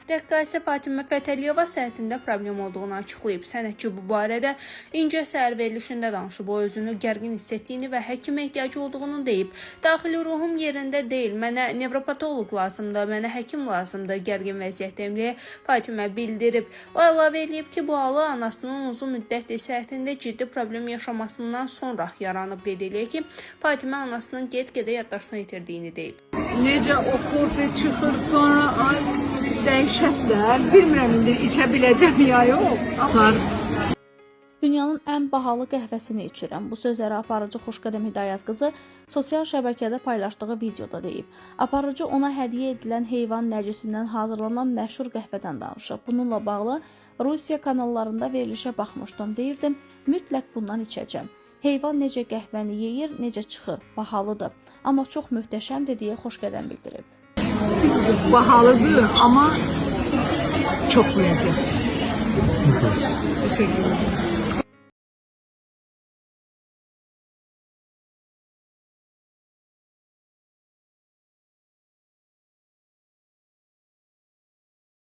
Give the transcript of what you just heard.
Rəqqasə Fatimə Fətəliyeva səhhətində problem olduğunu açıqlayıb. Sənətçi bu barədə incə səhər verilişində danışıb. O özünü gərgin hiss etdiyini və həkimə ehtiyacı olduğunu deyib. Daxili ruhum yerində deyil, mənə nevropatoloq lazımdır, mənə həkim lazımdır, gərgin vəziyyətdəyim deyə Fatimə bildirib. O əlavə edib ki, bu halı anasının uzun müddətdir səhhətində ciddi problem yaşamasından sonra yaranıb. Qeyd eləyək ki, Fatimə anasının get-gedə yaddaşını itirdiyini deyib. Necə o kofe çıxır sonra ay dəhşətlər, bilmirəm indi içə biləcəm ya yox. Dünyanın ən bahalı qəhvəsini içirəm. Bu sözləri aparıcı Xoşqədəm Hidayət qızı sosial şəbəkədə paylaşdığı videoda deyib. Aparıcı ona hədiyyə edilən heyvan nəcisindən hazırlanan məşhur qəhvədən danışıb. Bununla bağlı Rusiya kanallarında verilişə baxmışdım. Deyirdim, mütləq bundan içəcəm. Heyvan necə qəhvəni yeyir, necə çıxır, bahalıdır. Amma çox möhtəşəmdir deyə Xoşqədəm bildirib. Bahalıdır, amma çox ləzzətli. Teşekkür ederim.